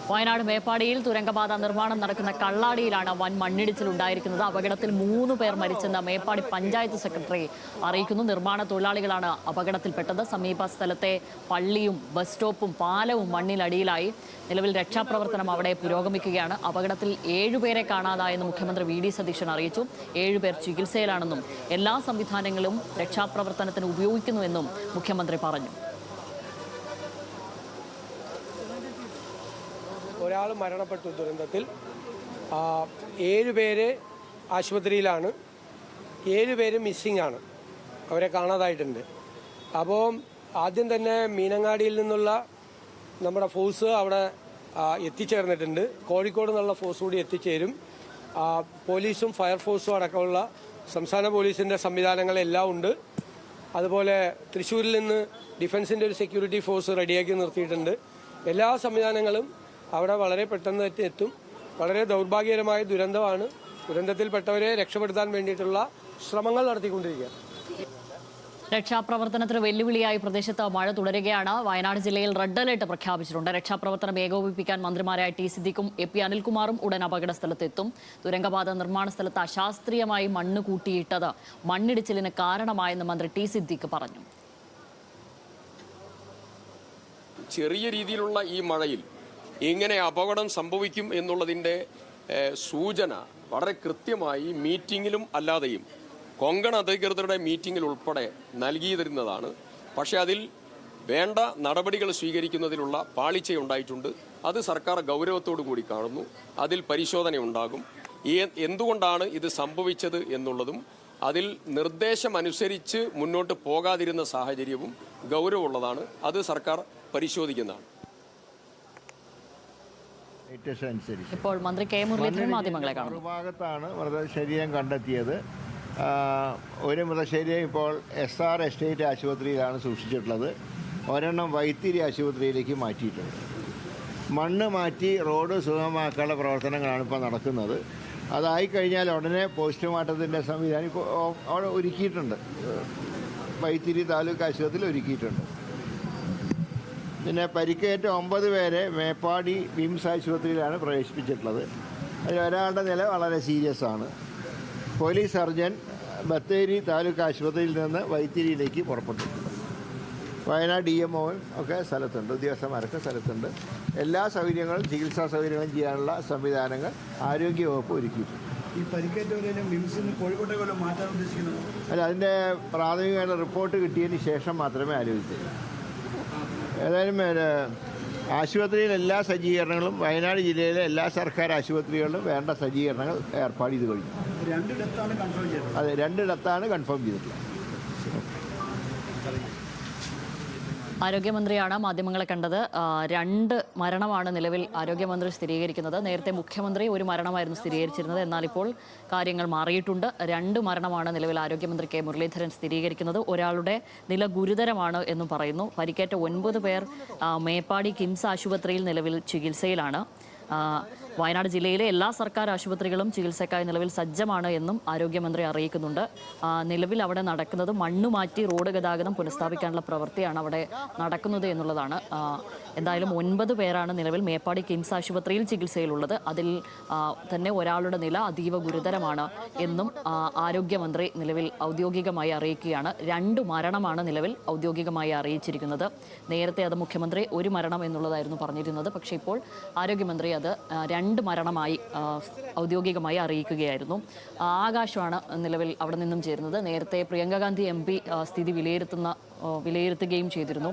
വയനാട് മേപ്പാടിയിൽ തുരങ്കപാത നിർമ്മാണം നടക്കുന്ന കള്ളാടിയിലാണ് വൻ മണ്ണിടിച്ചിലുണ്ടായിരിക്കുന്നത്. അപകടത്തിൽ 3 പേർ മരിച്ചെന്ന് മേപ്പാടി പഞ്ചായത്ത് സെക്രട്ടറി അറിയിക്കുന്നു. നിർമ്മാണ തൊഴിലാളികളാണ് അപകടത്തിൽപ്പെട്ടത്. സമീപ സ്ഥലത്തെ പള്ളിയും ബസ് സ്റ്റോപ്പും പാലവും മണ്ണിലടിയിലായി. നിലവിൽ രക്ഷാപ്രവർത്തനം അവിടെ പുരോഗമിക്കുകയാണ്. അപകടത്തിൽ 7 പേരെ കാണാതായെന്ന് മുഖ്യമന്ത്രി വി.ഡി. സതീശൻ അറിയിച്ചു. 7 പേർ ചികിത്സയിലാണെന്നും എല്ലാ സംവിധാനങ്ങളും രക്ഷാപ്രവർത്തനത്തിന് ഉപയോഗിക്കുന്നുവെന്നും മുഖ്യമന്ത്രി പറഞ്ഞു. ഒരാൾ മരണപ്പെട്ടു ദുരന്തത്തിൽ. 7 പേര് ആശുപത്രിയിലാണ്. 7 പേര് മിസ്സിംഗ് ആണ്, അവരെ കാണാതായിട്ടുണ്ട്. അപ്പോൾ ആദ്യം തന്നെ മീനങ്ങാടിയിൽ നിന്നുള്ള നമ്മുടെ ഫോഴ്സ് അവിടെ എത്തിച്ചേർന്നിട്ടുണ്ട്. കോഴിക്കോട് നിന്നുള്ള ഫോഴ്സ് കൂടി എത്തിച്ചേരും. പോലീസും ഫയർഫോഴ്സും അടക്കമുള്ള സംസ്ഥാന പോലീസിൻ്റെ സംവിധാനങ്ങളെല്ലാം ഉണ്ട്. അതുപോലെ തൃശ്ശൂരിൽ നിന്ന് ഡിഫൻസിൻ്റെ ഒരു സെക്യൂരിറ്റി ഫോഴ്സ് റെഡിയാക്കി നിർത്തിയിട്ടുണ്ട്. എല്ലാ സംവിധാനങ്ങളും അവിടെ വളരെ പെട്ടെന്ന് എത്തും. വളരെ ദൗർഭാഗ്യകരമായ ദുരന്തമാണ്. ദുരന്തത്തിൽപ്പെട്ടവരെ രക്ഷപ്പെടുത്താൻ വേണ്ടിയിട്ടുള്ള ശ്രമങ്ങൾ നടത്തിക്കൊണ്ടിരിക്കുക. രക്ഷാപ്രവർത്തനത്തിന് വെല്ലുവിളിയായി പ്രദേശത്ത് മഴ തുടരുകയാണ്. വയനാട് ജില്ലയിൽ റെഡ് അലർട്ട് പ്രഖ്യാപിച്ചിട്ടുണ്ട്. രക്ഷാപ്രവർത്തനം ഏകോപിപ്പിക്കാൻ മന്ത്രിമാരായ ടി സിദ്ദിഖും എ.പി. അനിൽകുമാറും ഉടൻ അപകട സ്ഥലത്തെത്തും. തുരങ്കപാത നിർമ്മാണ സ്ഥലത്ത് അശാസ്ത്രീയമായി മണ്ണ് കൂട്ടിയിട്ടത് മണ്ണിടിച്ചിലിന് കാരണമായെന്ന് മന്ത്രി ടി സിദ്ദിഖ് പറഞ്ഞു. ചെറിയ രീതിയിലുള്ള ഈ മഴയിൽ എങ്ങനെ അപകടം സംഭവിക്കും എന്നുള്ളതിൻ്റെ സൂചന വളരെ കൃത്യമായി മീറ്റിങ്ങിലും അല്ലാതെയും കൊങ്കൺ അധികൃതരുടെ മീറ്റിങ്ങിൽ ഉൾപ്പെടെ നൽകിയിരുന്നതാണ്. പക്ഷേ അതിൽ വേണ്ട നടപടികൾ സ്വീകരിക്കുന്നതിലുള്ള പാളിച്ചയുണ്ടായിട്ടുണ്ട്. അത് സർക്കാർ ഗൗരവത്തോടു കൂടി കാണുന്നു. അതിൽ പരിശോധന ഉണ്ടാകും. എന്തുകൊണ്ടാണ് ഇത് സംഭവിച്ചത് എന്നുള്ളതും അതിൽ നിർദ്ദേശമനുസരിച്ച് മുന്നോട്ട് പോകാതിരുന്ന സാഹചര്യവും ഗൗരവമുള്ളതാണ്. അത് സർക്കാർ പരിശോധിക്കുന്നതാണ്. ഇപ്പോൾ മന്ത്രി കെ മുരളീധരൻ മാധ്യമങ്ങളെ കാണുന്നു. ഭാഗത്താണ് മൃതശരീരം കണ്ടെത്തിയത്. ഒരു മൃതശരീരം ഇപ്പോൾ SR എസ്റ്റേറ്റ് ആശുപത്രിയിലാണ് സൂക്ഷിച്ചിട്ടുള്ളത്. ഒരെണ്ണം വൈത്തിരി ആശുപത്രിയിലേക്ക് മാറ്റിയിട്ടുണ്ട്. മണ്ണ് മാറ്റി റോഡ് സുഗമമാക്കാനുള്ള പ്രവർത്തനങ്ങളാണ് ഇപ്പോൾ നടക്കുന്നത്. അതായിക്കഴിഞ്ഞാൽ ഉടനെ പോസ്റ്റ്മോർട്ടത്തിൻ്റെ സംവിധാനം ഇപ്പോൾ അവിടെ ഒരുക്കിയിട്ടുണ്ട്. വൈത്തിരി താലൂക്ക് ആശുപത്രിയിൽ ഒരുക്കിയിട്ടുണ്ട്. പിന്നെ പരിക്കേറ്റ 9 പേരെ മേപ്പാടി വിംസ് ആശുപത്രിയിലാണ് പ്രവേശിപ്പിച്ചിട്ടുള്ളത്. അതിൽ ഒരാളുടെ നില വളരെ സീരിയസ് ആണ്. പോലീസ് സർജൻ ബത്തേരി താലൂക്ക് ആശുപത്രിയിൽ നിന്ന് വൈത്തിരിയിലേക്ക് പുറപ്പെട്ടിട്ടുണ്ട്. വയനാട് DMOയും ഒക്കെ സ്ഥലത്തുണ്ട്, ഉദ്യോഗസ്ഥന്മാരൊക്കെ സ്ഥലത്തുണ്ട്. എല്ലാ സൗകര്യങ്ങളും ചികിത്സാ സൗകര്യങ്ങളും ചെയ്യാനുള്ള സംവിധാനങ്ങൾ ആരോഗ്യവകുപ്പ് ഒരുക്കിയിട്ടുണ്ട്. ഈ പരിക്കേറ്റവരെയും വിംസിൽ കോഴിക്കോട്ടേക്ക് മാറ്റാൻ ഉദ്ദേശിക്കുന്നത് അല്ല, അതിൻ്റെ പ്രാഥമികമായിട്ട് റിപ്പോർട്ട് കിട്ടിയതിന് ശേഷം മാത്രമേ ആലോചിക്കൂ. ഏതായാലും ആശുപത്രിയിൽ എല്ലാ സജ്ജീകരണങ്ങളും വയനാട് ജില്ലയിലെ എല്ലാ സർക്കാർ ആശുപത്രികളിലും വേണ്ട സജ്ജീകരണങ്ങൾ ഏർപ്പാട് ചെയ്ത് കഴിഞ്ഞു. 2 ഡെത്താണ് കൺഫേം ചെയ്തത്. അതെ, 2 ഡെത്താണ് കൺഫേം ചെയ്തിട്ടുള്ളത്. ആരോഗ്യമന്ത്രിയാണ് മാധ്യമങ്ങളെ കണ്ടത്. 2 മരണമാണ് നിലവിൽ ആരോഗ്യമന്ത്രി സ്ഥിരീകരിക്കുന്നത്. നേരത്തെ മുഖ്യമന്ത്രി 1 മരണമായിരുന്നു സ്ഥിരീകരിച്ചിരുന്നത്. എന്നാൽ ഇപ്പോൾ കാര്യങ്ങൾ മാറിയിട്ടുണ്ട്. 2 മരണമാണ് നിലവിൽ ആരോഗ്യമന്ത്രി കെ മുരളീധരൻ സ്ഥിരീകരിക്കുന്നത്. ഒരാളുടെ നില ഗുരുതരമാണ് എന്നും പറയുന്നു. പരിക്കേറ്റ 9 പേർ മേപ്പാടി കിംസ് ആശുപത്രിയിൽ നിലവിൽ ചികിത്സയിലാണ്. വയനാട് ജില്ലയിലെ എല്ലാ സർക്കാർ ആശുപത്രികളും ചികിത്സയ്ക്കായി നിലവിൽ സജ്ജമാണ് എന്നും ആരോഗ്യമന്ത്രി അറിയിക്കുന്നുണ്ട്. നിലവിൽ അവിടെ നടക്കുന്നത് മണ്ണ് മാറ്റി റോഡ് ഗതാഗതം പുനഃസ്ഥാപിക്കാനുള്ള പ്രവൃത്തിയാണ് അവിടെ നടക്കുന്നത് എന്നുള്ളതാണ്. എന്തായാലും 9 പേരാണ് നിലവിൽ മേപ്പാടി കിംസ് ആശുപത്രിയിൽ ചികിത്സയിലുള്ളത്. അതിൽ തന്നെ ഒരാളുടെ നില അതീവ ഗുരുതരമാണ് എന്നും ആരോഗ്യമന്ത്രി നിലവിൽ ഔദ്യോഗികമായി അറിയിക്കുകയാണ്. 2 മരണമാണ് നിലവിൽ ഔദ്യോഗികമായി അറിയിച്ചിരിക്കുന്നത്. നേരത്തെ അത് മുഖ്യമന്ത്രി 1 മരണം എന്നുള്ളതായിരുന്നു പറഞ്ഞിരുന്നത്. പക്ഷേ ഇപ്പോൾ ആരോഗ്യമന്ത്രി അത് 2 മരണമായി ഔദ്യോഗികമായി അറിയിക്കുകയായിരുന്നു. ആകാശമാണ് നിലവിൽ അവിടെ നിന്നും ചേരുന്നത്. നേരത്തെ പ്രിയങ്ക ഗാന്ധി MP സ്ഥിതി വിലയിരുത്തുകയും ചെയ്തിരുന്നു.